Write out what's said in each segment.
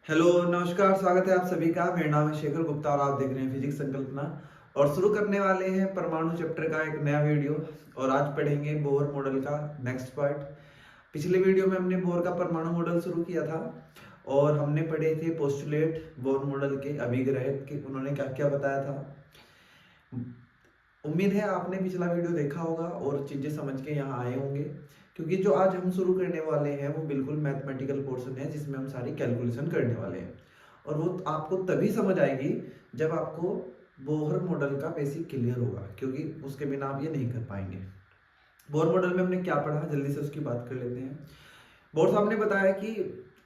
Hello नमस्कार, स्वागत है आप सभी का। मेरा नाम है शेखर गुप्ता और आप देख रहे हैं फिजिक्स संकल्पना। और शुरू करने वाले हैं परमाणु चैप्टर का एक नया वीडियो। और आज पढ़ेंगे बोहर मॉडल का नेक्स्ट पार्ट। पिछले वीडियो में हमने बोहर का परमाणु मॉडल शुरू किया था और हमने पढ़े थे पोस्टुलेट बोहर मॉडल के, अभिग्रह के उन्होंने क्या क्या बताया था। उम्मीद है आपने पिछला वीडियो देखा होगा और चीजें समझ के यहाँ आए होंगे, क्योंकि जो आज हम शुरू करने वाले हैं वो बिल्कुल मैथमेटिकल पोर्शन है जिसमें हम सारी कैलकुलेशन करने वाले हैं। और वो आपको तभी समझ आएगी जब आपको बोहर मॉडल का बेसिक क्लियर होगा, क्योंकि उसके बिना आप ये नहीं कर पाएंगे। बोहर मॉडल में हमने क्या पढ़ा, जल्दी से उसकी बात कर लेते हैं। बोहर साहब ने बताया कि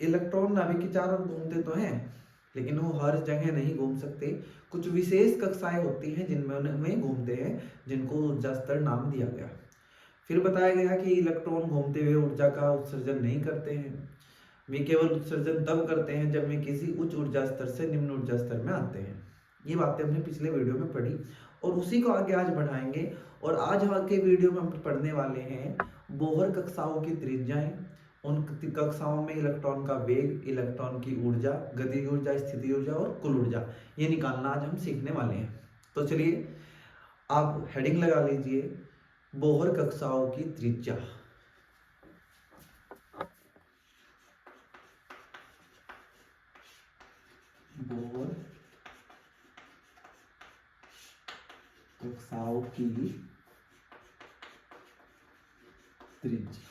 इलेक्ट्रॉन नाभिक के चारों ओर घूमते तो हैं, लेकिन वो हर जगह नहीं घूम सकते। कुछ विशेष कक्षाएं होती हैं जिनमें उनमें घूमते हैं, जिनको ऊर्जा स्तर नाम दिया गया। फिर बताया गया कि इलेक्ट्रॉन घूमते हुए ऊर्जा का उत्सर्जन नहीं करते हैं, वे केवल उत्सर्जन तब करते हैं जब वे किसी उच्च ऊर्जा स्तर से निम्न ऊर्जा स्तर में आते हैं। ये बातें हमने पिछले वीडियो में पढ़ी और उसी को आगे आज बढ़ाएंगे। और आज के वीडियो में हम पढ़ने वाले हैं बोहर कक्षाओं की त्रिज्याएं, उन कक्षाओं में इलेक्ट्रॉन का वेग, इलेक्ट्रॉन की ऊर्जा, गतिज ऊर्जा, स्थिति ऊर्जा और कुल ऊर्जा, ये निकालना आज हम सीखने वाले हैं। तो चलिए आप हेडिंग लगा लीजिए, बोहर कक्षाओं की त्रिज्या। बोहर कक्षाओं की त्रिज्या।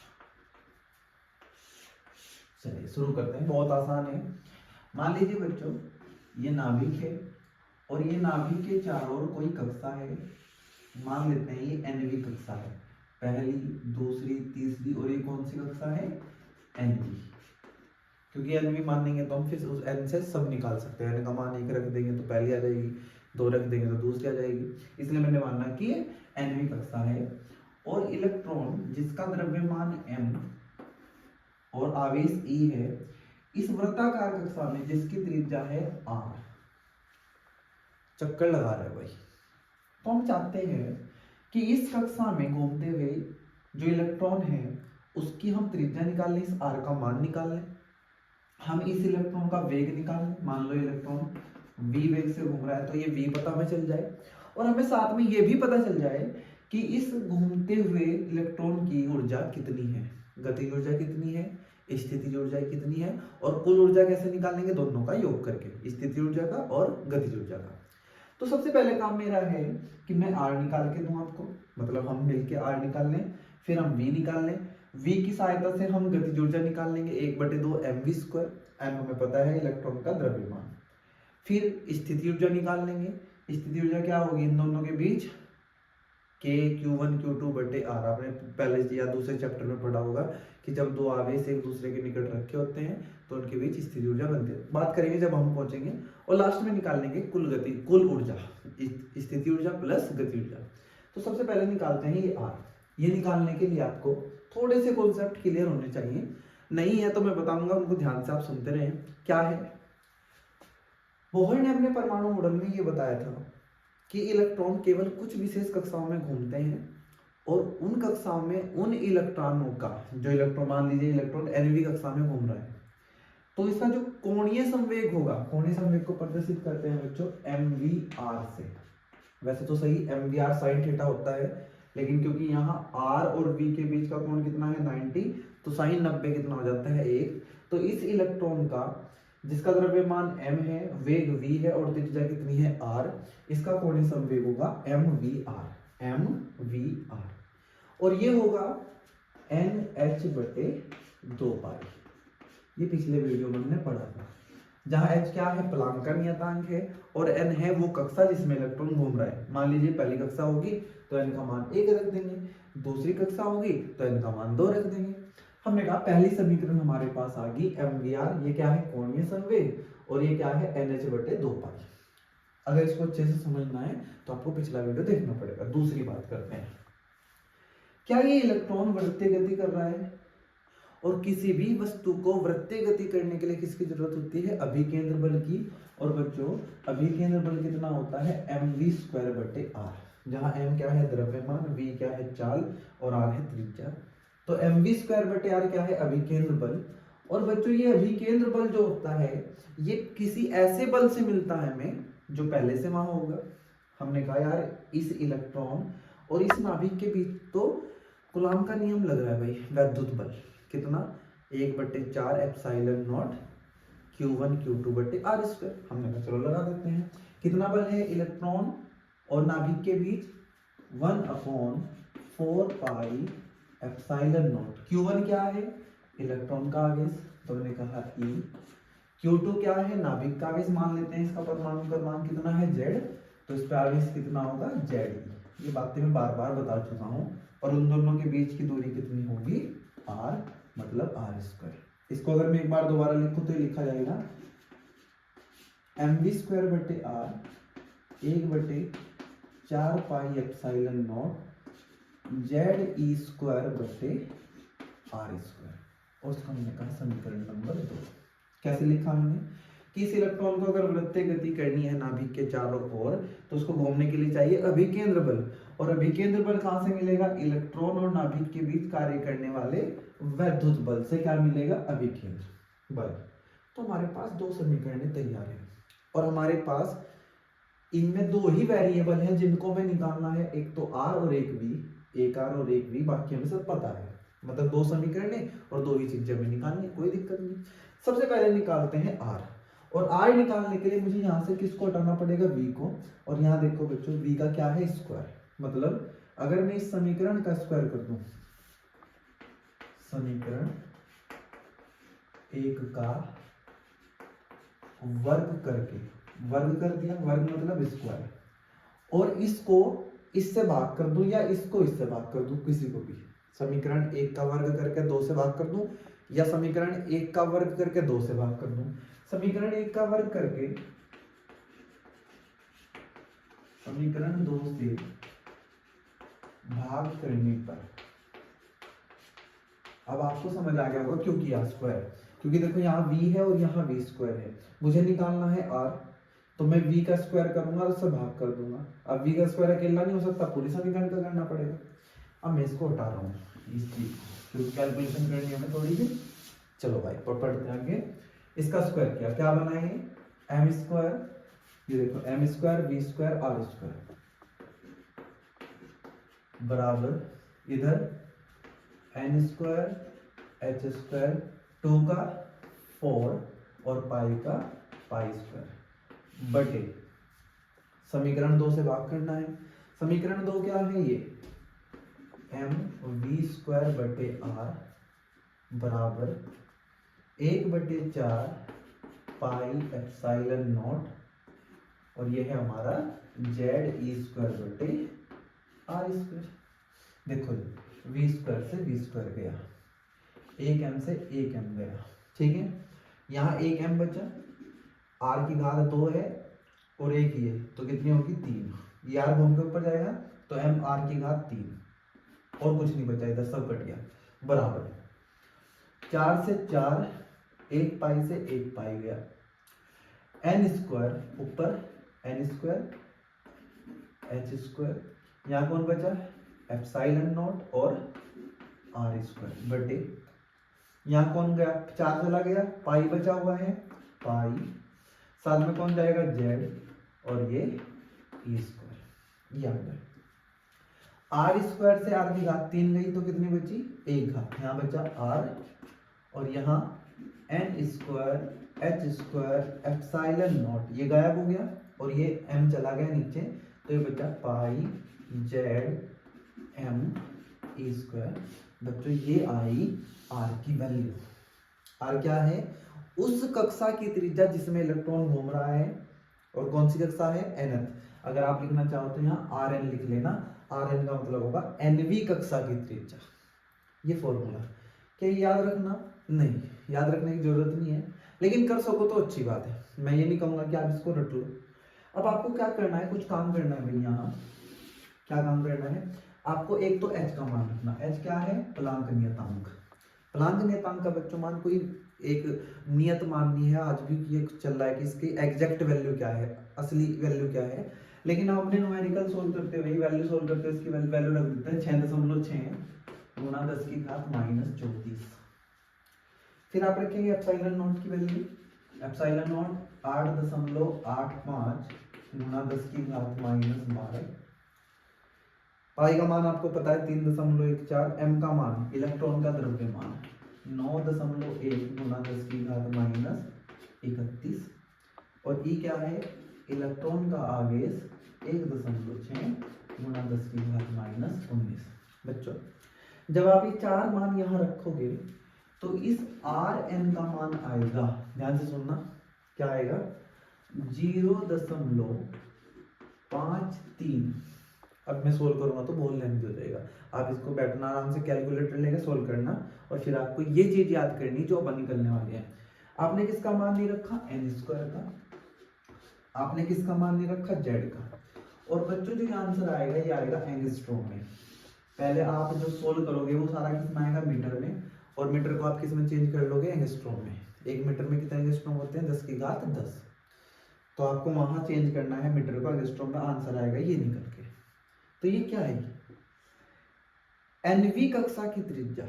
चलिए शुरू करते हैं, बहुत आसान है। मान लीजिए बच्चों, ये नाभिक है और ये नाभिक के चारों ओर कोई कक्षा है। मान लेते हैं ये एनवी कक्षा है, पहली, दूसरी, तीसरी, और ये कौन सी कक्षा है, एनवी। क्योंकि एनवी मानेंगे तो हम फिर उस एन से सब निकाल सकते हैं। एन का मान 1 रख देंगे तो पहली आ जाएगी, 2 रख देंगे तो दूसरी आ जाएगी, इसलिए मैंने माना कि ये एनवी कक्षा है। और इलेक्ट्रॉन जिसका द्रव्यमान m और आवेश E है, इस वृत्ताकार कक्षा में जिसकी त्रिज्या है r, चक्कर लगा रहा है भाई। तो हम चाहते हैं कि इस कक्षा में घूमते हुए जो इलेक्ट्रॉन है उसकी हम त्रिज्या निकाल लें, इस r का मान निकाल लें। हम इस इलेक्ट्रॉन का वेग निकाल लें। मान लो इलेक्ट्रॉन v वेग से घूम रहा है तो ये v पता हमें चल जाए, और हमें साथ में ये भी पता चल जाए कि इस घूमते हुए इलेक्ट्रॉन की ऊर्जा कितनी है, गतिज ऊर्जा कितनी है, स्थितिज ऊर्जा कितनी है, और कुल ऊर्जा कैसे निकालेंगे, दोनों का योग करके, स्थिति ऊर्जा का और गतिज ऊर्जा का। तो सबसे पहले काम मेरा है कि मैं r निकाल के दूं आपको, मतलब हम मिलके r निकाल लें, फिर हम v निकाल लें। v की सहायता से हम गतिज ऊर्जा निकाल लेंगे, 1/2 mv²। m हमें पता है इलेक्ट्रॉन का द्रव्यमान। फिर स्थिति ऊर्जा निकाल लेंगे। स्थिति ऊर्जा क्या होगी, इन दोनों के बीच k q1 q2/r। आपने पहले या दूसरे चैप्टर में पढ़ा होगा कि जब दो आवेश एक दूसरे के निकट रखे होते हैं तो उनके बीच स्थिति ऊर्जा बनती है। बात करेंगे जब हम पहुंचेंगे। और लास्ट में निकाल लेंगे कुल ऊर्जा, स्थिति ऊर्जा प्लस गति ऊर्जा। तो सबसे पहले निकालते हैं ये r। ये निकालने के लिए आपको थोड़े से कॉन्सेप्ट क्लियर होने चाहिए, नहीं है तो मैं बताऊंगा, उनको ध्यान से आप सुनते रहें। क्या है, बोहर ने अपने परमाणु मॉडल में ये बताया था कि इलेक्ट्रॉन केवल कुछ विशेष कक्षाओं में घूमते हैं, और उन कक्षाओं में उन इलेक्ट्रॉनों का, जो इलेक्ट्रॉन, मान लीजिए इलेक्ट्रॉन एनवी कक्षा में घूम रहा है, तो इसका जो कोणीय संवेग होगा, कोणीय संवेग को प्रदर्शित करते हैं बच्चों mvr से। वैसे तो सही mvr sin थीटा होता है, लेकिन क्योंकि यहाँ r और v के बीच का कोण कितना है 90, तो sin 90 कितना हो जाता है 1। तो इस इलेक्ट्रॉन का जिसका द्रव्यमान m है, वेग v है और त्रिज्या कितनी है r, इसका कोणीय संवेग होगा mvr। और ये होगा nh/2 पाई। ये पिछले वीडियो में हमने पढ़ा था, जहां h क्या है, प्लांक का नियतांक है, और n है वो कक्षा जिसमें इलेक्ट्रॉन घूम रहा है। मान लीजिए पहली कक्षा होगी तो n का मान 1 रख देंगे, दूसरी कक्षा होगी तो n का मान 2 रख देंगे। हमने कहा पहली समीकरण हमारे पास आ गई mvr, ये क्या है, कोणीय संवेग, और ये क्या है, nh/2 पाई। अगर इसको अच्छे से समझना है तो आपको पिछला वीडियो देखना पड़ेगा। दूसरी बात करते हैं, क्या ये इलेक्ट्रॉन वृत्तीय गति कर रहा है, और किसी भी वस्तु को वृत्तीय गति करने के लिए किसकी जरूरत होती है, अभिकेंद्र बल की। और बच्चों अभिकेंद्र बल कितना होता है, mv²/r, जहां m क्या है, द्रव्यमान, v क्या है, चाल, और r है त्रिज्या। तो mv²/r क्या है, अभिकेंद्र बल, और बच्चों ये अभिकेंद्र बल जो होता है ये किसी ऐसे बल से मिलता है हमें जो पहले से वहां होगा। हमने कहा यार इस इलेक्ट्रॉन और इस नाभिक के बीच तो कूलॉम का नियम लग रहा है भाई, वैद्युत बल कितना 1/4 एप्सिलॉन नॉट Q1 Q2 बटे आर स्क्वायर। हमने कहा चलो लगा देते हैं कितना बल है इलेक्ट्रॉन और नाभिक के बीच 1/4 पाई एप्सिलॉन नॉट। Q1 क्या है इलेक्ट्रॉन का आवेश, तो मैंने कहा E। Q2 क्या है नाभिक का आवेश, मान लेते हैं इसका परमाणु क्रमांक कितना है Z, तो इस पे आवेश कितना होगा ZE। ये बातें मैं बार बार बता चुका हूँ। और उन दोनों के बीच की दूरी कितनी होगी R, मतलब आर स्क्वायर। इसको अगर मैं एक बार दोबारा लिखूं तो ये लिखा जाएगा mv² बटे R 1/4 pi epsilon not ZE² बटे आर स्क्वायर। और उसका हमने कहा समीकरण नंबर 2। कैसे लिखा हमने कि इस इलेक्ट्रॉन को अगर वृत्तीय गति करनी है नाभिक के चारों ओर तो उसको घूमने के लिए चाहिए अभिकेंद्र बल। और अभिकेंद्र बल कहां से मिलेगा, इलेक्ट्रॉन और नाभिक के बीच कार्य करने वाले वैद्युत बल से क्या मिलेगा, अभिकेंद्र बल। तो हमारे पास दो समीकरण तैयार है और हमारे पास इनमें दो ही वेरिएबल हैं जिनको हमें निकालना है, एक तो आर और एक वी, एक आर और एक वी, बाकी हमें सब पता है। मतलब दो समीकरण है और दो ही चीजें हमें निकालनी है, कोई दिक्कत नहीं। सबसे पहले निकालते हैं आर, और आर निकालने के लिए मुझे यहाँ से किसको हटाना पड़ेगा, वी को। और यहाँ देखो बच्चों वी का क्या है स्क्वायर, मतलब अगर मैं इस समीकरण का स्क्वायर कर दूं, समीकरण एक का वर्ग करके, वर्ग कर दिया, वर्ग मतलब स्क्वायर, और इसको इससे भाग कर दूं या इसको इससे भाग कर दूं, किसी को भी। समीकरण एक का वर्ग करके 2 से भाग कर दूं या समीकरण एक का वर्ग करके 2 से भाग कर दूं। समीकरण एक का वर्ग करके समीकरण 2 से भाग करने पर अब आपको समझ आ गया होगा क्यों किया स्क्वायर, क्योंकि देखो यहाँ v है और यहाँ v स्क्वायर है, मुझे निकालना है r, तो मैं v का स्क्वायर करूंगा और उससे भाग कर दूंगा। अब v का स्क्वायर अकेला नहीं हो सकता, पूरी समीकरण का करना पड़ेगा। अब मैं इसको हटा रहा हूँ इस चीज को, क्योंकि कैलकुलेशन करनी है हमें थोड़ी सी। चलो भाई पढ़ते हैं आगे। इसका स्क्वायर किया, क्या बनाएंगे, m², ये देखो m² v² r² बराबर इधर n² h², 2 का 4 और पाई का पाई² बटे समीकरण 2 से भाग करना है। समीकरण 2 क्या है, ये mv² बटे r बराबर 1/4 पाई एप्सिलॉन नॉट, और ये है हमारा ZE² बटे r²। देखो v² से v² गया, एक m से एक m गया, ठीक है। यहाँ एक m बचा, r की घात 2 है और एक ही है तो कितनी होगी 3, ये r घूम के ऊपर जाएगा तो m r की घात 3, और कुछ नहीं बचा, इधर सब कट गया, बराबर 4 से 4, 1 पाई से 1 पाई गया, n² ऊपर n² h², यहाँ कौन बचा एप्सिलॉन नॉट और r² बटे, यहाँ कौन गया 4 चला गया, पाई बचा हुआ है, पाई साथ में कौन जाएगा z, और ये e², ये आ गया। r² से r की घात 3 गई तो कितनी बची, 1 घात, यहाँ बचा r, और यहाँ n² h² एप्सिलॉन नॉट, ये गायब हो गया और ये m चला गया नीचे, तो ये बचा पाई z m e²। बच्चों ये आई r की वैल्यू। r क्या है, उस कक्षा की त्रिज्या जिसमें इलेक्ट्रॉन घूम रहा है, और कौन सी कक्षा है, nth। अगर आप लिखना चाहो तो यहाँ rn लिख लेना, rn का मतलब होगा nवीं कक्षा की त्रिज्या। ये फॉर्मूला क्या याद रखना, नहीं याद रखने की जरूरत नहीं है, लेकिन कर सको तो अच्छी बात है, मैं ये नहीं कहूंगा कि आप इसको रट लो। अब आपको क्या करना है, कुछ काम करना है भाई। यहाँ क्या काम करना है आपको, एक तो h का मान रखना, h क्या है, प्लांक नियतांक। प्लांक नियतांक का बच्चों मान कोई एक नियत मान नहीं है, आज भी ये चल रहा है कि इसकी एग्जैक्ट वैल्यू क्या है, असली वैल्यू क्या है, लेकिन हम अपने न्यूमेरिकल सोल्व करते हुए वैल्यू सोल्व करते हुए इसकी वैल्यू रख देते हैं 6.6 गुणा 10 की घात -34। फिर आप रखेंगे एप्सिलॉन नॉट की वैल्यू, एप्सिलॉन नॉट 8.85 गुणा 10 की घात -12। पाई का मान आपको पता है 3.14, एम का मान इलेक्ट्रॉन का द्रव्यमान 9.1 गुणा 10 की घात -31, और ई क्या है इलेक्ट्रॉन का आवेश 1.6 गुणा 10 की घात -19। बच्चों जब आप ये चार मान यहाँ रखोगे तो इस आर एन का मान आएगा, ध्यान से सुनना, क्या आएगा 0.53। अब मैं सोल्व करूंगा तो बहुत लेंथी हो जाएगा, आप इसको बैठना आराम से कैलकुलेटर लेके सोल्व करना, और फिर आपको ये चीज याद करनी जो अपन निकलने वाली है। आपने किसका मान नहीं रखा एन स्क्वायर का, आपने किसका मान नहीं रखा जेड का, और बच्चों जो आंसर आएगा ये आएगा एंगस्ट्रॉम में। पहले आप जो सोल्व करोगे वो सारा किस में आएगा मीटर में, और मीटर को आप किस में चेंज कर लोगे एंगस्ट्रॉम में। एक मीटर में कितने एंगस्ट्रॉम होते हैं 10 की घात 10, तो आपको वहां चेंज करना है मीटर को एंगस्ट्रॉम में, आंसर आएगा ये निकल के। तो ये क्या है एनवी कक्षा की त्रिज्या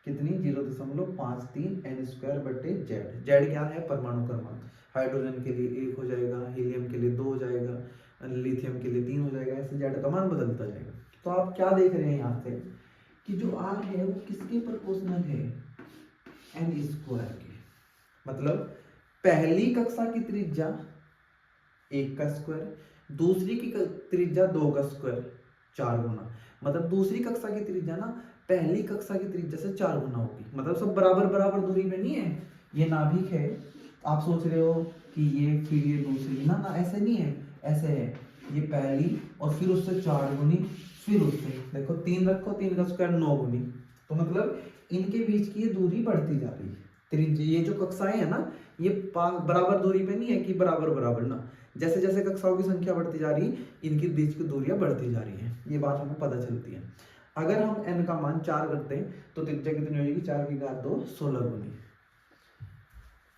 कितनी 0.53 एन स्क्वायर बटे जेड। जेड क्या है परमाणु क्रमांक, हाइड्रोजन के लिए 1 हो जाएगा, हीलियम के लिए 2 हो जाएगा, लिथियम के लिए 3 हो जाएगा, ऐसे जेड का मान बदलता जाएगा। तो आप क्या देख रहे हैं यहाँ से कि जो आर है वो किसके प्रोपोर्शनल है एन स्क्वायर के, मतलब पहली कक्षा की त्रिज्या 1 का स्क्वायर, दूसरी की त्रिज्या 2 का स्क्वायर 4 गुना, मतलब दूसरी कक्षा की त्रिज्या ना पहली कक्षा की त्रिज्या से 4 गुना होगी, मतलब सब बराबर बराबर दूरी में नहीं है। ये नाभिक है, आप सोच रहे हो कि ये फिर ये दूसरी, ना ना ऐसे नहीं है, ऐसे है ये पहली और फिर उससे 4 गुनी, फिर उससे देखो 3 रखो, 3 का स्क्वायर 9 गुनी, तो मतलब इनके बीच की ये दूरी बढ़ती जा रही है। त्रिज्या ये जो कक्षाएं है ना ये बराबर दूरी पे नहीं है कि बराबर बराबर ना, जैसे जैसे कक्षाओं की संख्या बढ़ती जा रही इनके बीच की दूरियां बढ़ती जा रही है, ये बात हमें पता चलती है। अगर हम n का मान 4 करते हैं तो त्रिज्या कितनी हो जाएगी 4 की घात 2 16 गुनी।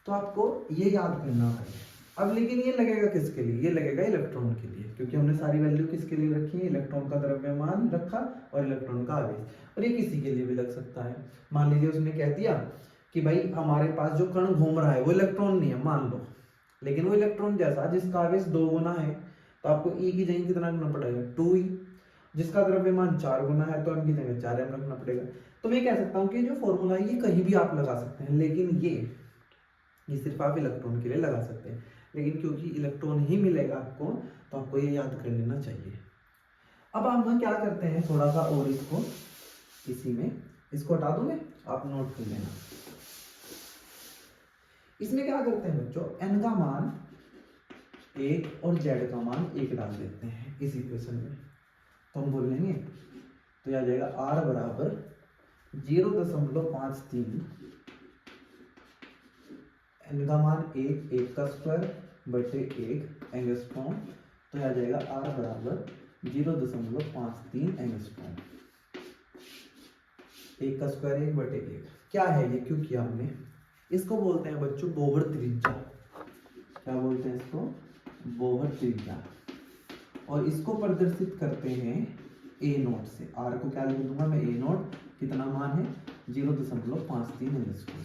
तो आपको ये याद करना है। अब लेकिन ये लगेगा किसके लिए, ये लगेगा इलेक्ट्रॉन के लिए, क्योंकि हमने सारी वैल्यू किसके लिए रखी है, इलेक्ट्रॉन का द्रव्यमान रखा और इलेक्ट्रॉन का आवेश, और ये किसी के लिए भी लग सकता है। मान लीजिए उसने कह दिया कि भाई हमारे पास जो कण घूम रहा है वो इलेक्ट्रॉन नहीं है मान लो, लेकिन वो इलेक्ट्रॉन जैसा जिसका आवेश 2 गुना है तो आपको E की जगह कितना रखना पड़ेगा 2E, जिसका द्रव्यमान 4 गुना है तो M की जगह 4M रखना पड़ेगा। तो मैं कह सकता हूँ कि जो फॉर्मूला है ये कहीं भी आप लगा सकते हैं, लेकिन ये सिर्फ आप इलेक्ट्रॉन के लिए लगा सकते हैं, लेकिन क्योंकि इलेक्ट्रॉन ही मिलेगा आपको तो आपको ये याद कर लेना चाहिए। अब हम क्या करते हैं थोड़ा सा और इसको इसी में इसको हटा दूंगे, आप नोट कर लेना। इसमें क्या करते हैं बच्चों, n का मान 1 और z का मान 1 डाल देते हैं इस इक्वेशन में, तो हम बोल लेंगे तो आ जाएगा r बराबर 0.53, n का मान 1 का स्क्वायर बटे 1 एंगस्ट्रॉम, तो आ जाएगा r बराबर 0.53 एंगस्ट्रॉम, 1 का स्क्वायर 1 बटे 1। क्या है ये, क्यों किया हमने, इसको बोलते हैं बच्चों बोहर त्रिज्या। क्या बोलते हैं इसको, बोहर त्रिज्या, और इसको प्रदर्शित करते हैं ए नोट से। आर को क्या लिख दूंगा मैं, ए नोट कितना मान है 0.53 एंगस्ट्रॉम।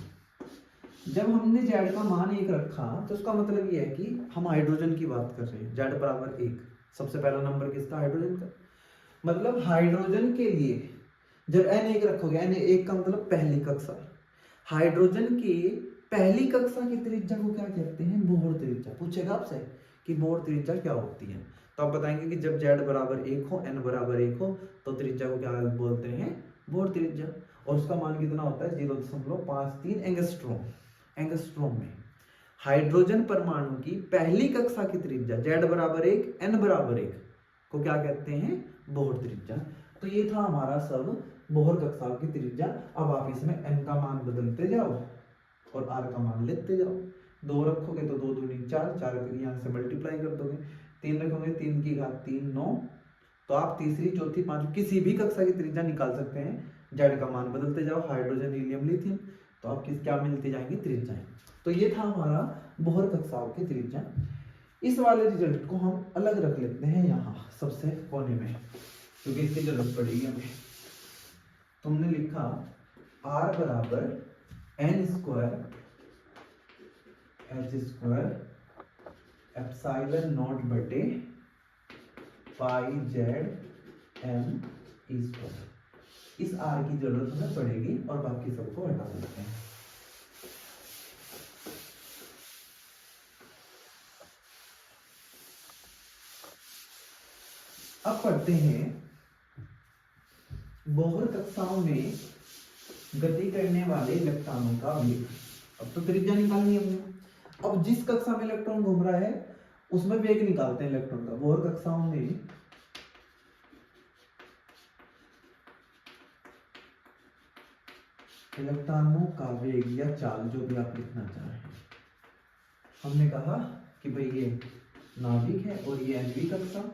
जब हमने जेड का मान 1 रखा तो उसका मतलब ये है कि हम हाइड्रोजन की बात कर रहे हैं, जेड बराबर 1, सबसे पहला नंबर किसका हाइड्रोजन का, मतलब हाइड्रोजन के लिए जब n 1 रखोगे, n 1 का मतलब पहली कक्षा, हाइड्रोजन की पहली कक्षा की त्रिज्या को क्या कहते हैं, बोहर त्रिज्या। पूछेगा आपसे कि बोहर त्रिज्या क्या होती है, तो आप बताएंगे कि जब z बराबर 1 हो, n बराबर 1 हो तो त्रिज्या को क्या बोलते हैं, बोहर त्रिज्या, और उसका मान कितना होता है 0.53 एंगस्ट्रॉम। एंगस्ट्रॉम में हाइड्रोजन परमाणु की पहली कक्षा की त्रिज्या z बराबर 1 n बराबर 1 को क्या कहते हैं, बोहर त्रिज्या। तो ये था हमारा सब बोहर कक्षाओं की त्रिज्या। अब आप इसमें n का मान बदलते जाओ और r का मान लेते जाओ, 2 रखोगे तो 2 दूनी 4, 4 यहाँ से मल्टीप्लाई कर दोगे, 3 रखोगे 3 की घात 3 9, तो आप तीसरी चौथी पांचवी किसी भी कक्षा की त्रिज्या निकाल सकते हैं। जेड का मान बदलते जाओ, हाइड्रोजन हीलियम लिथियम, तो आप किस क्या मिलती जाएंगी त्रिज्याएं। तो ये था हमारा बोहर कक्षाओं की त्रिज्या। इस वाले रिजल्ट को हम अलग रख लेते हैं यहाँ सबसे कोने में, क्योंकि इसकी जरूरत पड़ेगी हमें। तुमने लिखा r बराबर n square H square epsilon naught बटे pi Z M E square. इस आर की जरूरत हमें पड़ेगी और बाकी सबको हटा देते हैं। अब पढ़ते हैं बोहर कक्षाओं में गति करने वाले इलेक्ट्रॉनों का वेग। अब तो त्रिज्या निकालनी है हमने। अब जिस कक्षा में इलेक्ट्रॉन घूम रहा है उसमें वेग निकालते हैं इलेक्ट्रॉन का। बोहर कक्षाओं में इलेक्ट्रॉनों का वेग या चाल, जो भी आप लिखना चाहें। हमने कहा कि भाई ये नाभिक है और ये एनवी कक्षा।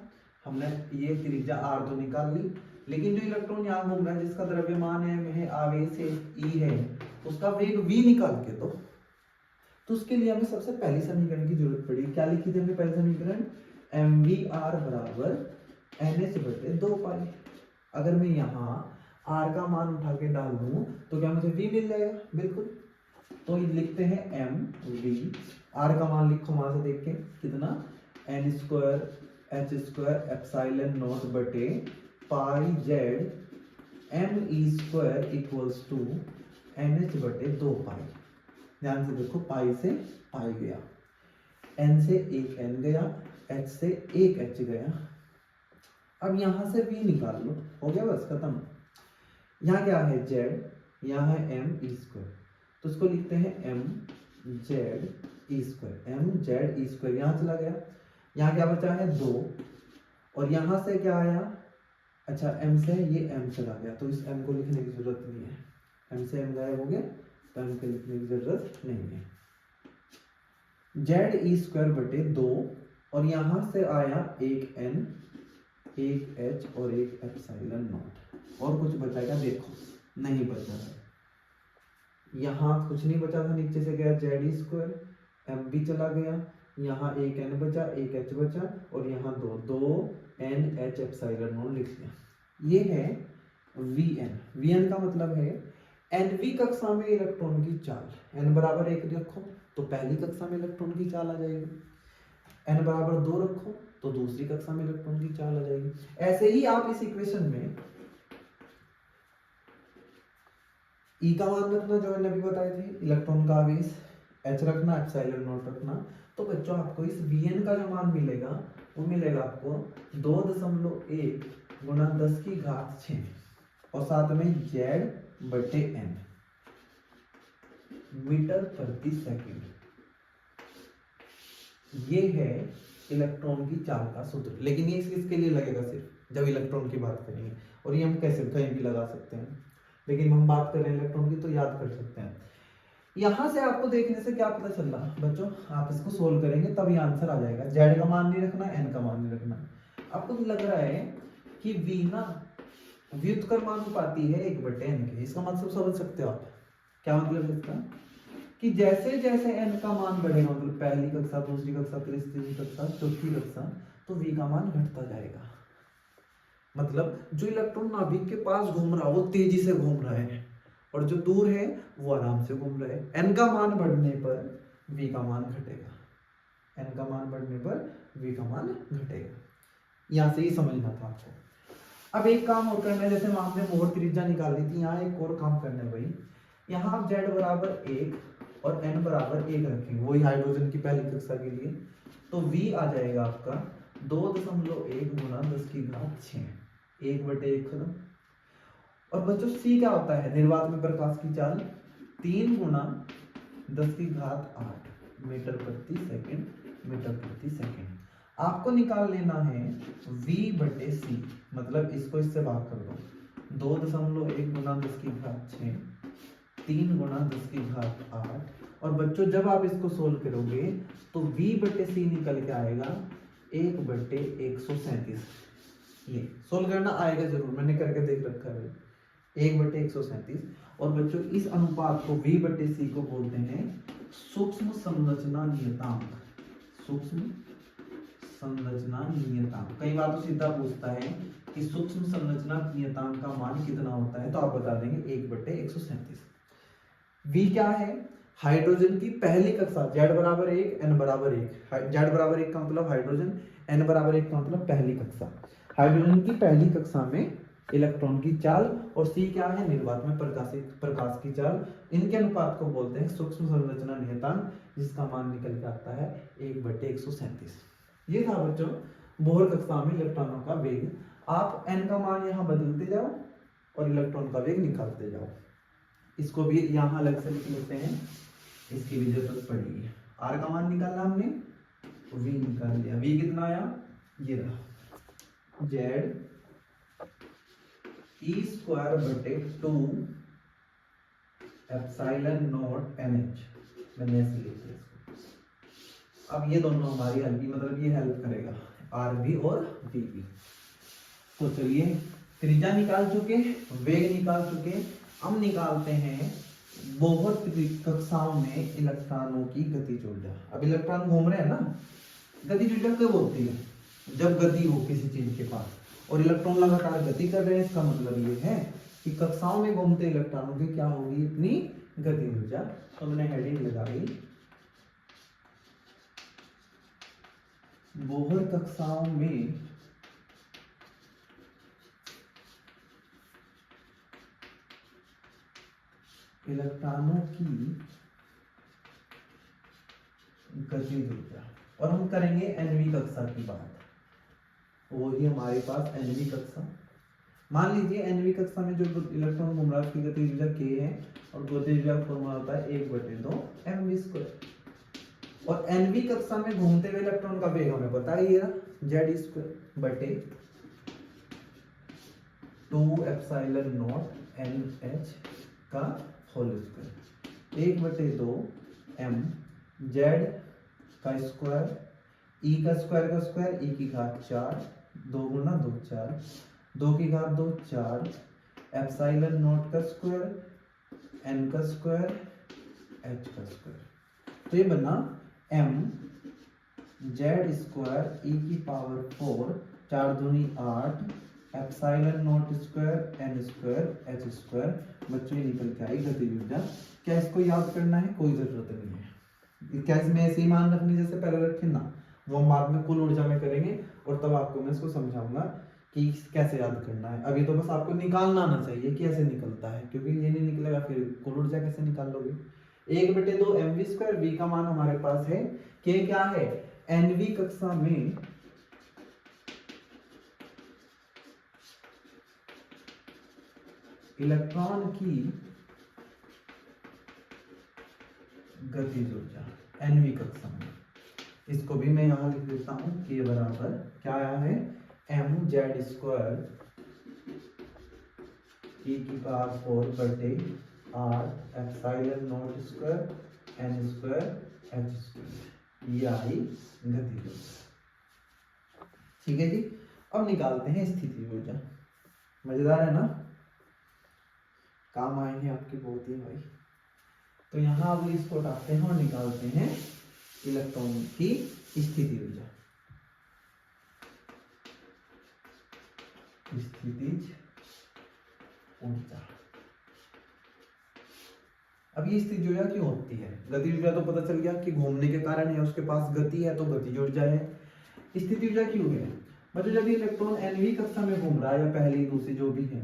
हमने ये त्रिज्या आर तो निकाल ली, लेकिन जो इलेक्ट्रॉन यहाँ घूम रहा है जिसका द्रव्यमान है, आवेश है, ई है, उसका वेग v निकाल के दो। तो उसके लिए हमें सबसे पहली समीकरण की जरूरत पड़ी। क्या लिखी थी हमने पहली समीकरण? mvr बराबर nh बटे 2 पाई। अगर मैं यहाँ r का मान उठा के डाल दूं तो क्या मुझे v मिल जाएगा? बिल्कुल। तो लिखते हैं mv, r का मान लिखो वहां से देख के कितना, n square H square epsilon naught बटे pi Z M E square equals to N H बटे 2 पाई। ध्यान से देखो, पाई से पाई गया, एन से एक एन गया, एच से एक एच गया। अब यहां से v निकाल लो, हो गया बस खत्म। यहाँ क्या है? z, यहाँ है एम ई स्क्वायर, तो इसको लिखते हैं M Z E square. M Z E square यहाँ चला गया, यहाँ क्या बचा है 2, और यहाँ से क्या आया? अच्छा, m से ये m चला गया, तो इस m को लिखने की जरूरत नहीं है। m से m गायब हो गया, तो m को लिखने की जरूरत नहीं है। जेड ई स्क्वायर बटे 2, और यहाँ से आया एक n, एक h और एक एप्सिलॉन नॉट। और कुछ बचा क्या? देखो, नहीं बचा है। यहाँ कुछ नहीं बचा था, नीचे से गया जेड ई स्क्वायर, m भी चला गया, यहाँ एक n बचा, एक h बचा, और यहाँ दो n h एप्सिलॉन नॉट लिख लिया। ये है Vn। Vn का मतलब है nवी कक्षा में इलेक्ट्रॉन की चाल। n बराबर 1 रखो तो पहली कक्षा में इलेक्ट्रॉन की चाल आ जाएगी, n बराबर 2 रखो तो दूसरी कक्षा में इलेक्ट्रॉन की चाल आ जाएगी। ऐसे ही आप इस इक्वेशन में E का मान रखना, जो मैंने अभी बताए थे, इलेक्ट्रॉन का आवेश, H रखना, एप्सिलॉन नॉट रखना। तो बच्चों आपको इस Vn का जो मान मिलेगा वो मिलेगा आपको 2.1 गुणा 10 की घात 6, और साथ में Z बटे n मीटर प्रति सेकंड। ये है इलेक्ट्रॉन की चाल का सूत्र। लेकिन ये इसके लिए लगेगा सिर्फ जब इलेक्ट्रॉन की बात करेंगे, और ये हम कैसे कहीं भी लगा सकते हैं, लेकिन हम बात कर रहे हैं इलेक्ट्रॉन की तो याद कर सकते हैं। यहां से आपको देखने से क्या पता चल रहा बच्चों, आप इसको सोल्व करेंगे तब ये आंसर आ जाएगा। जेड का मान नहीं रखना, एन का मान नहीं रखना। आपको तो लग रहा है कि वी ना व्युत्क्रमानुपाती है 1/n के। इसका मतलब समझ सकते हो आप, क्या मतलब है इसका? कि जैसे जैसे n का मान बढ़ेगा, मतलब पहली कक्षा, दूसरी कक्षा, तीसरी कक्षा, चौथी कक्षा, तो v का मान घटता जाएगा। मतलब जो इलेक्ट्रॉन नाभिक के पास घूम रहा है वो तेजी से घूम रहा है, और जो दूर है वो आराम से घूम रहा है। n का मान बढ़ने पर v का मान घटेगा, n का मान बढ़ने पर v का मान घटेगा। यहां से ही समझना था आपको। अब एक काम और करना है, जैसे आपने मोहर त्रिज्या निकाल ली थी, यहाँ एक और काम करना है भाई। यहाँ आप z बराबर 1 और n बराबर 1 रखेंगे, वही हाइड्रोजन की पहली कक्षा के लिए। तो v आ जाएगा आपका 2.1 गुणा 10 की घात 6, 1/1 खत्म। और बच्चों c क्या होता है? निर्वात में प्रकाश की चाल 3 गुणा 10 की घात 8 मीटर प्रति सेकंड, मीटर प्रति सेकंड। आपको निकाल लेना है v बटे c, मतलब इसको इससे भाग कर दो, 2.1 गुणा 10 की घात 6, 3 गुणा 10 की घात 8। और बच्चों जब आप इसको सोल्व करोगे तो v बटे c निकल के आएगा 1/137। ये सोल्व करना आएगा जरूर, मैंने करके देख रखा है, 1/137। और बच्चों इस अनुपात को v बटे c को बोलते हैं सूक्ष्म संरचना नियतांक। सूक्ष्म संरचना नियतांक। कई बार तो सीधा पूछता है कि सूक्ष्म संरचना नियतांक का मान कितना होता है, तो आप बता देंगे 1/137। V क्या है? हाइड्रोजन की पहली कक्षा, Z बराबर 1 N बराबर 1। Z बराबर 1 का मतलब हाइड्रोजन, N बराबर 1 का मतलब पहली कक्षा। हाइड्रोजन की पहली कक्षा में इलेक्ट्रॉन की चाल, और C क्या है? निर्वात में प्रकाश की चाल। इनके अनुपात को बोलते हैं सूक्ष्म संरचना नियतांक, जिसका मान निकल के आता है 1/137। ये था बच्चों बोहर कक्षा में इलेक्ट्रॉनों का वेग। आप n का मान यहाँ बदलते जाओ और इलेक्ट्रॉन का वेग निकालते जाओ। इसको भी यहाँ अलग से लिख लेते हैं, इसकी भी जरूरत पड़ेगी। r का मान निकाला हमने, v निकाल लिया। v कितना आया? ये रहा, z e स्क्वायर बटे 2 एप्सिलॉन नॉट nh। मैंने ऐसे लिख दिया इसको। अब ये दोनों हमारी हेल्प, मतलब ये हेल्प करेगा, आर भी और वी भी। तो चलिए त्रिज्या निकाल चुके, वेग निकाल चुके, हम निकालते हैं बोहर कक्षाओं में इलेक्ट्रॉनों की गतिज ऊर्जा। अब इलेक्ट्रॉन घूम रहे हैं ना, गतिज ऊर्जा कब होती है? जब गति हो किसी चीज के पास, और इलेक्ट्रॉन लगातार गति कर रहे हैं, इसका मतलब ये है कि कक्षाओं में घूमते इलेक्ट्रॉनों की क्या होगी? इतनी गतिज ऊर्जा। तो हमने हेडिंग लगाई बोहर कक्षाओं में इलेक्ट्रॉनों की गतिज ऊर्जा। और हम करेंगे एनवी कक्षा की बात, वही हमारे पास एनवी कक्षा। मान लीजिए एनवी कक्षा में जो इलेक्ट्रॉन घूम रहा है उसकी गतिज ऊर्जा k है, और गतिज ऊर्जा का फॉर्मूला होता है 1/2 mv²। और एनवी कक्षा में घूमते हुए इलेक्ट्रॉन का वेग हमें पता ही है, z² बटे 2 एप्सिलॉन नॉट nh का होल स्क्वायर। 1/2 m z का स्क्वायर, e का स्क्वायर e की घात 4, 2 गुना 2 4, 2 की घात 2 4, एप्सिलॉन नॉट का स्क्वायर, n का स्क्वायर, h का स्क्वायर। तो ये बना m z स्क्वायर e की पावर 4, 4 दूनी 8, epsilon not square n square h square. बच्चों ये निकल के आई गतिज ऊर्जा। क्या इसको याद करना है? कोई जरूरत नहीं है। क्या इसमें ऐसे ही मान रखने जैसे पहले रखे ना, वो हम बाद में कुल ऊर्जा में करेंगे, और तब आपको मैं इसको समझाऊंगा कि कैसे याद करना है। अभी तो बस आपको निकालना आना चाहिए कि ऐसे निकलता है, क्योंकि ये नहीं निकलेगा फिर कुल ऊर्जा कैसे निकाल लोगे। 1/2 mv², v का मान हमारे पास है, k क्या है? एनवी कक्षा में इलेक्ट्रॉन की गतिज ऊर्जा एनवी कक्षा में। इसको भी मैं यहां लिख देता हूं, k बराबर क्या आया है? mz² e की पावर 4 बटे 8 epsilon not square n square h square. ये आई गतिज ऊर्जा। ठीक है जी। अब निकालते हैं स्थिति ऊर्जा। मजेदार है ना, काम आएंगे आपके बहुत ही भाई। तो यहाँ अब इसको हटाते हैं और निकालते हैं इलेक्ट्रॉन की स्थिति ऊर्जा। स्थितिज ऊर्जा। अब ये स्थितिज ऊर्जा क्यों होती है? गतिज ऊर्जा तो पता चल गया कि घूमने के कारण है, उसके पास गति है तो गतिज ऊर्जा है। स्थिति ऊर्जा क्यों है? मतलब जब इलेक्ट्रॉन एनवी कक्षा में घूम रहा है, या पहली दूसरी जो भी है,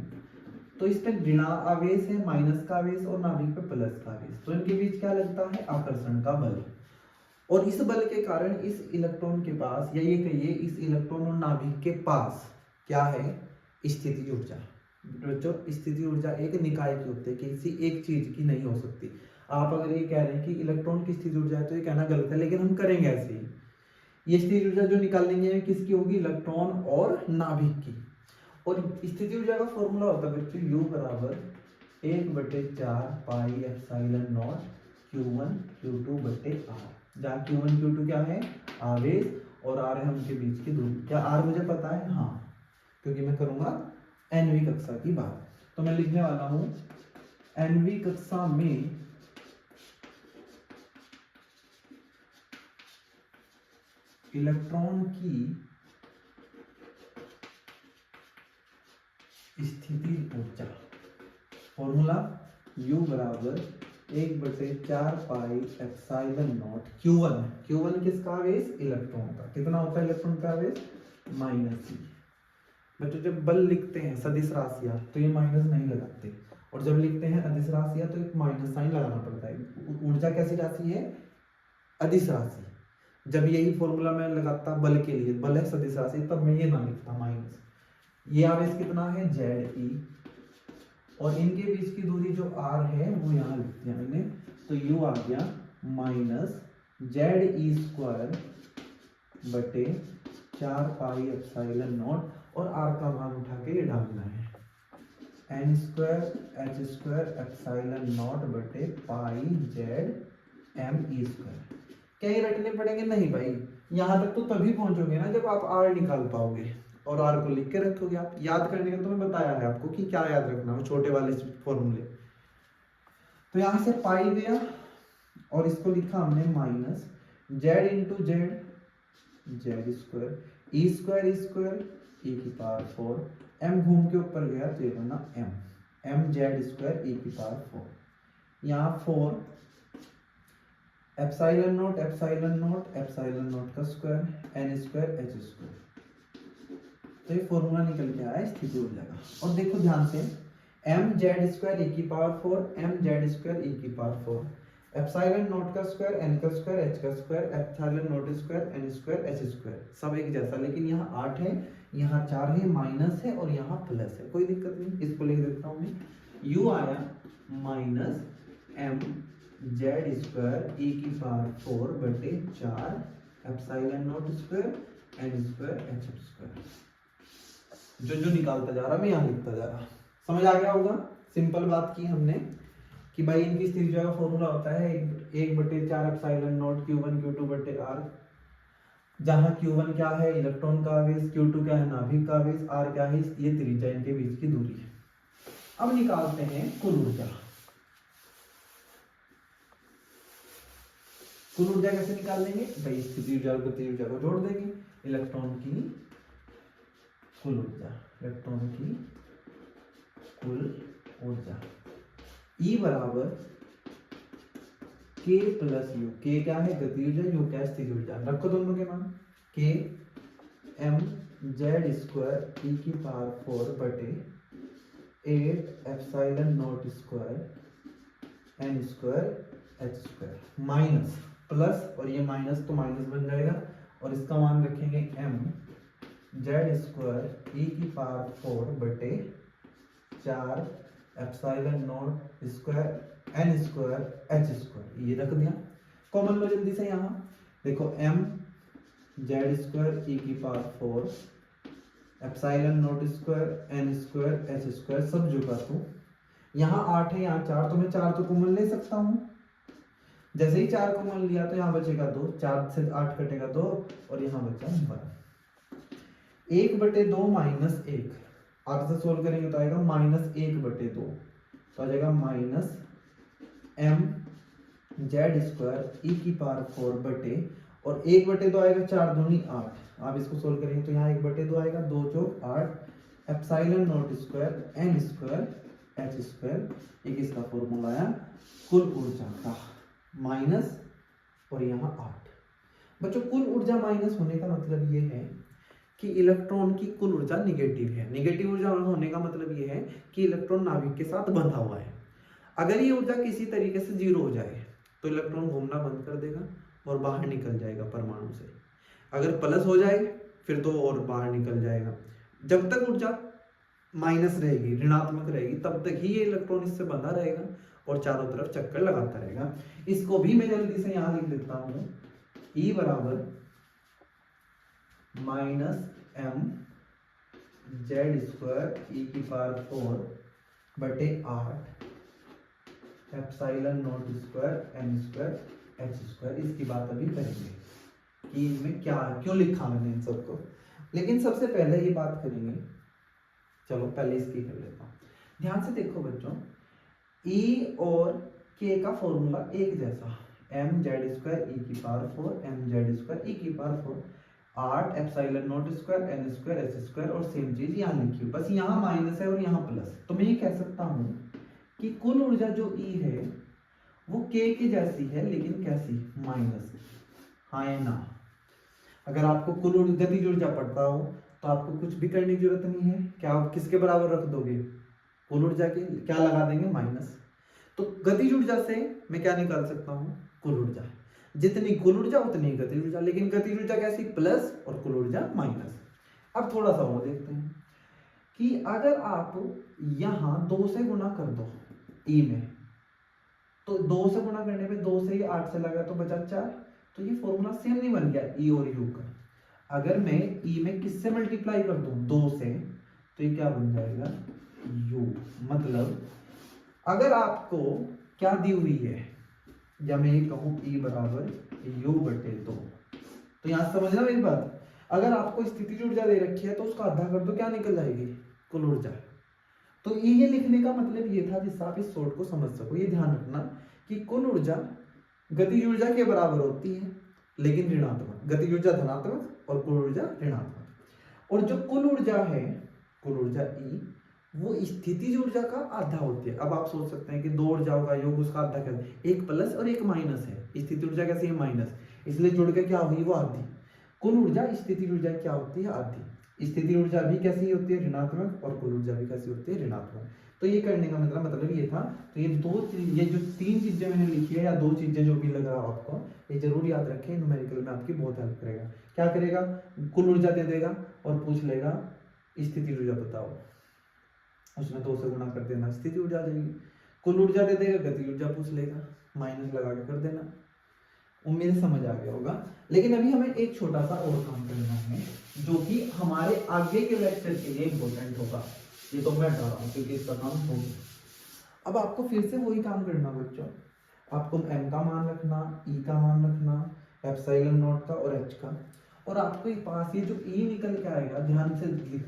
तो इस पे ऋण आवेश है, माइनस का आवेश, और नाभिक पे प्लस का आवेश। तो इनके बीच क्या लगता है? आकर्षण का बल। और इस बल के कारण इस इलेक्ट्रॉन के पास, या ये कहिए इस इलेक्ट्रॉन और नाभिक के पास क्या है? स्थितिज ऊर्जा। बच्चों स्थिति ऊर्जा एक निकाय की होती है, किसी एक चीज की नहीं हो सकती। आप अगर ये कह रहे हैं कि इलेक्ट्रॉन की स्थिति ऊर्जा है तो ये कहना गलत है, लेकिन हम करेंगे ऐसे ही। ये स्थिति ऊर्जा जो निकालेंगे किसकी होगी? इलेक्ट्रॉन और नाभिक की। और स्थिति ऊर्जा का फॉर्मूला होता है बच्चों U बराबर 1/4 pi epsilon not Q1 Q2 बटे R, जहाँ Q1 Q2 क्या है? आवेश, और R है उनके बीच की दूरी। क्या R मुझे पता है? हाँ, क्योंकि मैं करूंगा एनवी कक्षा की बात। तो मैं लिखने वाला हूं एनवी कक्षा में इलेक्ट्रॉन की स्थिति ऊर्जा। फॉर्मूला U बराबर 1/4 एप्सिलॉन नॉट Q1। Q1 किसका आवेश? इलेक्ट्रॉन का। कितना होता है इलेक्ट्रॉन का आवेश? -e। बच्चों जब बल लिखते हैं सदिश राशियां तो ये माइनस नहीं लगाते, और जब लिखते हैं अदिश राशियां तो एक माइनस साइन लगाना पड़ता है। ऊर्जा कैसी राशि है? अदिश राशि। जब यही फॉर्मूला मैं लगाता बल के लिए, बल है सदिश राशि, तब मैं ये ना लिखता माइनस। ये आवेश कितना है? ZE, और इनके बीच की दूरी जो r है वो यहाँ लिख दिया मैंने, तो u आ गया -ZE² बटे 4 एप्सिलॉन नॉट, और r का मान उठा के ये डालना है n² h² एप्सिलॉन नॉट बटे πZme²। क्या ये रटने पड़ेंगे? नहीं भाई, यहाँ तक तो तभी पहुंचोगे ना जब आप r निकाल पाओगे, और r को लिख के रखोगे आप। याद करने का तो मैं बताया है आपको कि क्या याद रखना है, छोटे वाले फॉर्मूले। तो यहाँ से पाई गया, और इसको लिखा हमने minus z into Z, Z² E², m घूम के ऊपर गया तो ये बना mz² E⁴। यहाँ 4 एप्सिलॉन नॉट का स्क्वायर n² h²। तो ये फॉर्मूला निकल के आया स्थिति ऊर्जा का। और देखो ध्यान से, mz² E⁴, mz² E⁴, epsilon not का स्क्वायर n का स्क्वायर h का square, epsilon not square n² h², सब एक जैसा, लेकिन यहाँ 8 है, यहाँ 4 है, माइनस है, और यहाँ प्लस है, कोई दिक्कत नहीं। इसको लिख देता हूँ मैं, u आया -mz² E⁴ बटे 4 epsilon not square n² h²। जो निकालता जा रहा मैं यहाँ लिखता जा रहा। समझ आ गया होगा? सिंपल बात की हमने कि भाई इनकी स्थिति ऊर्जा का फॉर्मूला होता है 1/4 एप्सिलॉन नॉट Q1 Q2 बटे R, जहां Q1 क्या है? इलेक्ट्रॉन का आवेश, Q2 क्या है? नाभिक का आवेश, R क्या है? ये त्रिज्या इनके बीच की दूरी है। अब निकालते हैं कुल ऊर्जा। कुल ऊर्जा कैसे निकाल लेंगे भाई? स्थिति ऊर्जा और गतिज ऊर्जा को जोड़ देंगे। इलेक्ट्रॉन की कुल ऊर्जा, इलेक्ट्रॉन की कुल ऊर्जा E बराबर K प्लस U। K क्या है? गतिज ऊर्जा, U क्या है? स्थिति ऊर्जा। रखो दोनों के मान, K mz² E⁴ बटे 8 epsilon not square n² h², minus plus, और ये माइनस तो माइनस बन जाएगा, और इसका मान रखेंगे mz² E⁴ बटे 4 epsilon not square n² h², ये रख दिया। कॉमन लो जल्दी से, यहाँ देखो mz² E⁴ epsilon not square n² h², सब जुगा तू। यहाँ 8 है, यहाँ 4, तो मैं 4 तो कॉमन ले सकता हूँ। जैसे ही 4 कॉमन लिया तो यहाँ बचेगा 2, 4 से 8 कटेगा 2, और यहाँ बचा 1। 1/2 माइनस 1, आगे से सोल्व करेंगे तो आएगा -1/2, तो आ जाएगा माइनस mz² E⁴ बटे, और 1/2 आएगा, 4 दूनी 8। आप इसको सोल्व करेंगे तो यहाँ 1/2 आएगा, 2 चौक 8 epsilon not square n² h²। एक इसका फॉर्मूला आया कुल ऊर्जा का, माइनस, और यहाँ 8। बच्चों कुल ऊर्जा माइनस होने का मतलब ये है कि इलेक्ट्रॉन की कुल ऊर्जा निगेटिव है। निगेटिव ऊर्जा होने का मतलब ये है कि इलेक्ट्रॉन नाभिक के साथ बंधा हुआ है। अगर ये ऊर्जा किसी तरीके से 0 हो जाए तो इलेक्ट्रॉन घूमना बंद कर देगा और बाहर निकल जाएगा परमाणु से। अगर प्लस हो जाए फिर तो और बाहर निकल जाएगा। जब तक ऊर्जा माइनस रहेगी, ऋणात्मक रहेगी, तब तक ही ये इलेक्ट्रॉन इससे बंधा रहेगा और चारों तरफ चक्कर लगाता रहेगा। इसको भी मैं जल्दी से यहाँ लिख देता हूँ, E बराबर -mz² बटे 8 epsilon not square n² h²। इसकी बात अभी करेंगे कि इनमें क्या क्यों लिखा मैंने इन सबको, लेकिन सबसे पहले ये बात करेंगे। चलो पहले इसकी कर लेता हूँ। ध्यान से देखो बच्चों, E और K का फॉर्मूला एक जैसा, mz² E⁴ 8 epsilon not square n² h², और सेम चीज यहाँ लिखी, बस यहाँ माइनस है और यहाँ प्लस। तो मैं ये कह सकता हूँ कि कुल ऊर्जा जो E है वो के की जैसी है लेकिन कैसी, माइनस। हाँ या ना? अगर आपको कुल गतिज ऊर्जा पड़ता हो तो आपको कुछ भी करने की जरूरत नहीं है। क्या आप किसके बराबर रख दोगे, कुल ऊर्जा के, क्या लगा देंगे, माइनस। तो गतिज ऊर्जा से मैं क्या निकाल सकता हूँ, कुल ऊर्जा। जितनी कुल ऊर्जा उतनी गतिज ऊर्जा, लेकिन गतिज ऊर्जा कैसी, प्लस, और कुल ऊर्जा माइनस। अब थोड़ा सा और देखते हैं कि अगर आप यहां 2 से गुणा कर दो ई में, तो 2 से गुणा करने पे 2 से ही 8 से लगा तो बचा 4। तो ये फॉर्मूला सेम नहीं बन गया ई और यू का। अगर मैं ई में किससे मल्टीप्लाई कर दूं, 2 से, तो ये क्या बन जाएगा, यू। मतलब अगर आपको क्या दी हुई है, या मैं ये कहूं ई बराबर यू बटे 2, तो यहां समझना मेरी बात। अगर आपको स्थितिज ऊर्जा दे रखी है तो उसका आधा कर दो, क्या निकल जाएगी, कुल ऊर्जा। तो ये लिखने का मतलब ये था जिससे आप इस शॉर्ट को समझ सको। ये ध्यान रखना कि कुल ऊर्जा गतिज ऊर्जा के बराबर होती है लेकिन ऋणात्मक, गतिज ऊर्जा धनात्मक और कुल ऊर्जा ऋणात्मक। और जो कुल ऊर्जा है, कुल ऊर्जा ई, वो स्थितिज ऊर्जा का आधा होती है। अब आप सोच सकते हैं कि 2 ऊर्जाओं का योग उसका आधा क्या है, एक प्लस और एक माइनस है। स्थिति ऊर्जा कैसी है, माइनस, इसलिए जुड़ के क्या हुई, वो आधी। कुल ऊर्जा स्थिति ऊर्जा क्या होती है, आधी। स्थिति ऊर्जा भी कैसी होती है, ऋणात्मक, और कुल ऊर्जा भी कैसी होती है, ऋणात्मक। तो ये करने का मतलब ये था। तो ये ये जो 3 चीजें मैंने लिखी है, या 2 चीजें जो भी लग रहा हो आपको, ये जरूर याद रखें, न्यूमेरिकल में आपकी बहुत हेल्प करेगा। क्या करेगा, कुल ऊर्जा दे देगा और पूछ लेगा स्थिति ऊर्जा बताओ, उसमें 2 से गुणा कर देना, स्थिति ऊर्जा आ जाएगी। कुल ऊर्जा दे देगा, गति ऊर्जा पूछ लेगा, माइनस लगा के कर देना। उम्मीद है समझ आ गया होगा। लेकिन अभी हमें एक छोटा सा और काम करना है जो कि हमारे आगे के लेक्चर के लिए इंपॉर्टेंट होगा। ये तो मैं डर रहा हूँ क्योंकि इसका काम हो गया। अब आपको फिर से वही काम करना बच्चों, आपको m का मान रखना, e का मान रखना, एप्सिलॉन नॉट का और h का। और आपको पास ये जो e निकल के आएगा, ध्यान से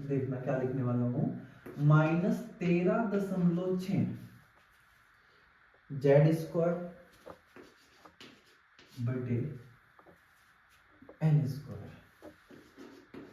देखना क्या लिखने वाला हूँ, -13.6 जेड स्क्वायर बटे एन स्क्वायर।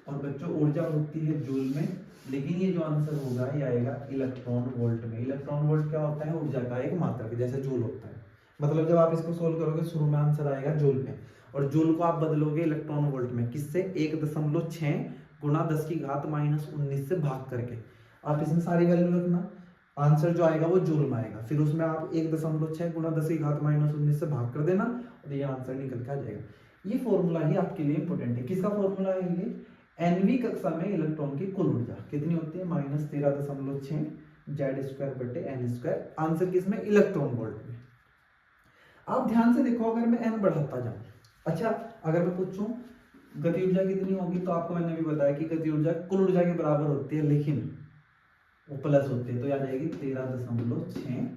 और बच्चों ऊर्जा होती है जूल में, लेकिन ये जो आंसर होगा ये आएगा इलेक्ट्रॉन वोल्ट में। इलेक्ट्रॉन वोल्ट क्या होता है, ऊर्जा का एक मात्रक, जैसे जूल होता है। मतलब जब आप इसको सोल्व करोगे शुरू में आंसर आएगा जूल में, और जूल को आप बदलोगे इलेक्ट्रॉन वोल्ट में, किससे, 1.6 गुणा 10⁻19 से भाग करके। आप इसमें सारी वैल्यू रखना, आंसर जो आएगा वो जूल में आएगा, फिर उसमें आप 1.6 गुणा 10⁻19 से भाग कर देना और ये आंसर निकल के आ जाएगा। ये फॉर्मूला ही आपके लिए इंपॉर्टेंट है। किसका फॉर्मूला है ये, एनवी कक्षा में इलेक्ट्रॉन की कुल ऊर्जा कितनी होती है, -13.6 जेड स्क्वायर बटे एन स्क्वायर। आंसर किसमें, इलेक्ट्रॉन वोल्ट में। आप ध्यान से देखो, अगर मैं एन बढ़ाता जाऊं, अच्छा अगर मैं पूछूं गति ऊर्जा कितनी होगी, तो आपको मैंने भी बताया कि गति ऊर्जा कुल ऊर्जा के बराबर होती है, लेकिन वो प्लस होते हैं, तो याद आएगी 13.6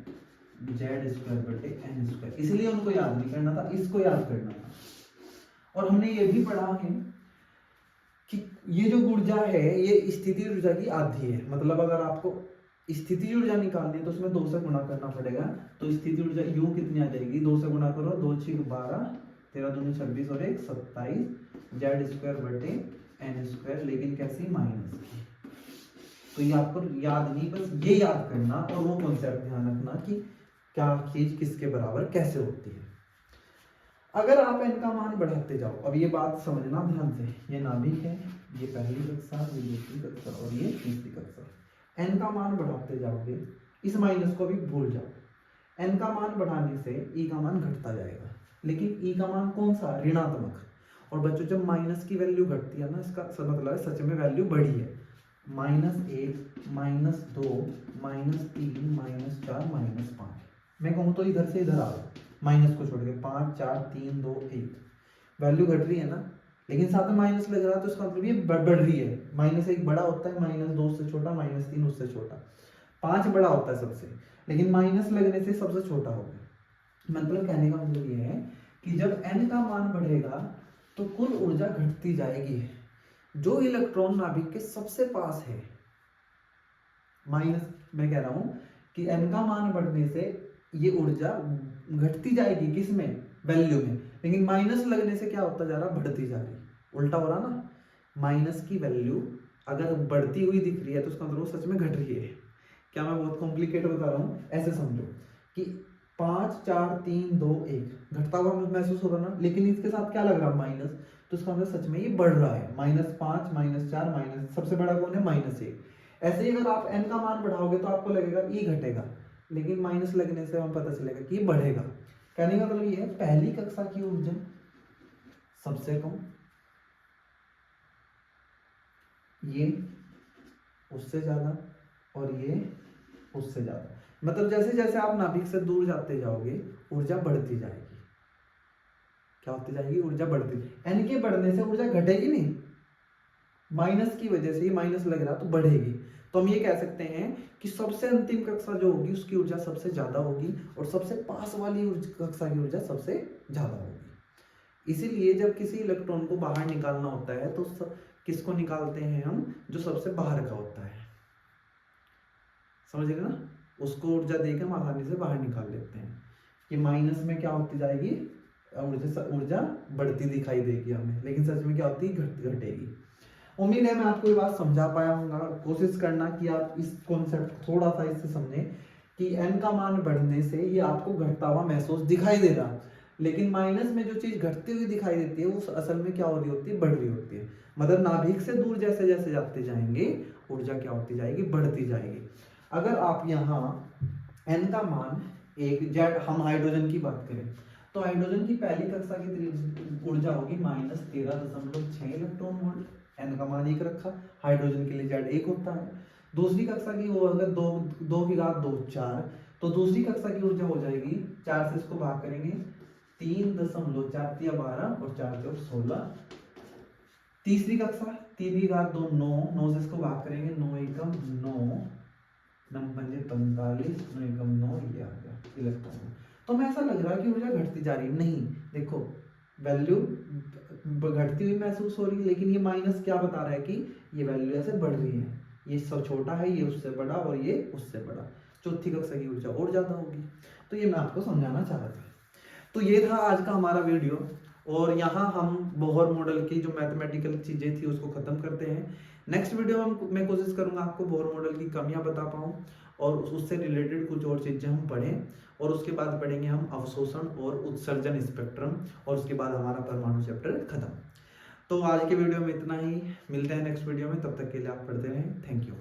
जेड स्क्वायर बटे एन स्क्वायर। इसलिए उनको याद नहीं करना था, इसको याद करना था। और हमने ये भी पढ़ा है कि ये जो ऊर्जा है ये स्थिति ऊर्जा की आधी है। मतलब अगर आपको स्थिति ऊर्जा निकालनी है तो उसमें 2 से गुणा करना पड़ेगा। तो स्थिति ऊर्जा यू कितनी आ जाएगी, 2 से गुणा करो, 2 6 12, 13 दूनी 26 और 1 27 जेड स्क्वायर बटे एन स्क्वायर, लेकिन कैसी, माइनस की। तो ये आपको याद नहीं, बस ये याद करना और वो कॉन्सेप्ट ध्यान रखना कि क्या चीज किसके बराबर कैसे होती है। अगर आप n का मान बढ़ाते जाओ, अब ये बात समझना ध्यान से, ये नाभिक है, ये पहली कक्षा, ये दूसरी कक्षा और ये तीसरी कक्षा। n का मान बढ़ाते जाओगे, इस माइनस को भी भूल जाओ। n का मान बढ़ाने से e का मान घटता जाएगा, लेकिन e का मान कौन सा, ऋणात्मक। और बच्चों जब माइनस की वैल्यू घटती है ना, इसका मतलब है सच में वैल्यू बढ़ी है। -1 -2 -3 -4 -5, मैं कहूँ तो इधर से इधर आ रहा, माइनस को छोड़ के 5 4 3 2 1, वैल्यू घट रही है ना, लेकिन साथ में माइनस लग रहा है, तो इसका मतलब ये बढ़ रही है। -1 बड़ा होता है, -2 उससे छोटा, -3 उससे छोटा, 5 बड़ा होता है सबसे, लेकिन माइनस लगने से सबसे छोटा हो गया। मतलब कहने का मतलब ये है कि जब n का मान बढ़ेगा तो कुल ऊर्जा घटती जाएगी। जो इलेक्ट्रॉन नाभिक के सबसे पास है, मैं कह रहा हूं कि n का मान बढ़ने से ये ऊर्जा घटती जाएगी, किसमें, वैल्यू में, लेकिन माइनस लगने से क्या होता जा रहा, बढ़ती जा रही, उल्टा हो रहा ना। माइनस की वैल्यू अगर बढ़ती हुई दिख रही है तो उसका मतलब सच में घट रही है। क्या मैं बहुत कॉम्प्लिकेट बता रहा हूँ, ऐसे समझो कि 5 4 3 2 1 घटता हुआ महसूस हो रहा ना, लेकिन इसके साथ क्या लग रहा है माइनस, तो इसका मतलब सच में ये बढ़ रहा है। -5 -4 माइनस, सबसे बड़ा कौन है -1। ऐसे ही अगर आप n का मान बढ़ाओगे तो आपको लगेगा ये घटेगा, लेकिन माइनस लगने से हमें पता चलेगा कि ये बढ़ेगा। कहने का मतलब ये है पहली कक्षा की ऊर्जा सबसे कम, ये उससे ज्यादा और ये उससे ज्यादा। मतलब जैसे जैसे आप नाभिक से दूर जाते जाओगे ऊर्जा बढ़ती जाएगी। क्या होती जाएगी? ऊर्जा बढ़ती। एन के बढ़ने से ऊर्जा घटेगी नहीं, माइनस की वजह से ये माइनस लग रहा तो बढ़ेगी। तो हम ये कह सकते हैं कि सबसे अंतिम कक्षा जो होगी उसकी ऊर्जा सबसे ज्यादा होगी और सबसे पास वाली कक्षा की ऊर्जा सबसे ज्यादा होगी। इसीलिए जब किसी इलेक्ट्रॉन को बाहर निकालना होता है तो किसको निकालते हैं हम? जो सबसे बाहर का होता है, समझ गए ना? उसको ऊर्जा देकर हम आसानी से बाहर निकाल लेते हैं। कि माइनस में क्या होती जाएगी? ऊर्जा बढ़ती दिखाई देगी हमें, लेकिन सच में क्या होती है? घटेगी। उम्मीद है मैं आपको ये बात समझा पाया हूँ। कोशिश करना कि आप इस कॉन्सेप्ट थोड़ा सा इससे समझें कि n का मान बढ़ने से ये आपको घटता हुआ महसूस दिखाई दे रहा, लेकिन माइनस में जो चीज घटती हुई दिखाई देती है वो असल में क्या हो रही होती है? बढ़ रही होती है। मतलब नाभिक से दूर जैसे जैसे जाते जाएंगे ऊर्जा क्या होती जाएगी? बढ़ती जाएगी। अगर आप यहाँ n का मान एक जेड, हम हाइड्रोजन की बात करें तो हाइड्रोजन की पहली कक्षा की ऊर्जा होगी -13.6 इलेक्ट्रॉन वोल्ट, n का मान 1 रखा, हाइड्रोजन के लिए जेड 1 होता है। दूसरी कक्षा की वो अगर 2 की घात 2 4, तो दूसरी कक्षा की ऊर्जा हो जाएगी 4 से इसको भाग करेंगे 3.4 12 और 4 4 16। तीसरी कक्षा 3 की घात 2 9, 9 से इसको भाग करेंगे 9 एकम 9, 9 पंजे 45, 9 एकम 9, ये आ गया इलेक्ट्रॉन। तो हमें ऐसा लग रहा है कि ऊर्जा घटती जा रही है, नहीं, देखो वैल्यू घटती हुई महसूस हो रही है, लेकिन ये माइनस क्या बता रहा है कि ये वैल्यू ऐसे बढ़ रही है। ये सब छोटा है, ये उससे बड़ा और ये उससे बड़ा, चौथी कक्षा की ऊर्जा और ज्यादा होगी। तो ये मैं आपको समझाना चाह रहा था। तो ये था आज का हमारा वीडियो, और यहाँ हम बोहर मॉडल की जो मैथमेटिकल चीजें थी उसको खत्म करते हैं। नेक्स्ट वीडियो में मैं कोशिश करूंगा आपको बोहर मॉडल की कमियां बता पाऊँ और उससे रिलेटेड कुछ और चीजें हम पढ़ें, और उसके बाद पढ़ेंगे हम अवशोषण और उत्सर्जन स्पेक्ट्रम, और उसके बाद हमारा परमाणु चैप्टर खत्म। तो आज के वीडियो में इतना ही, मिलते हैं नेक्स्ट वीडियो में, तब तक के लिए आप पढ़ते रहें। Thank you.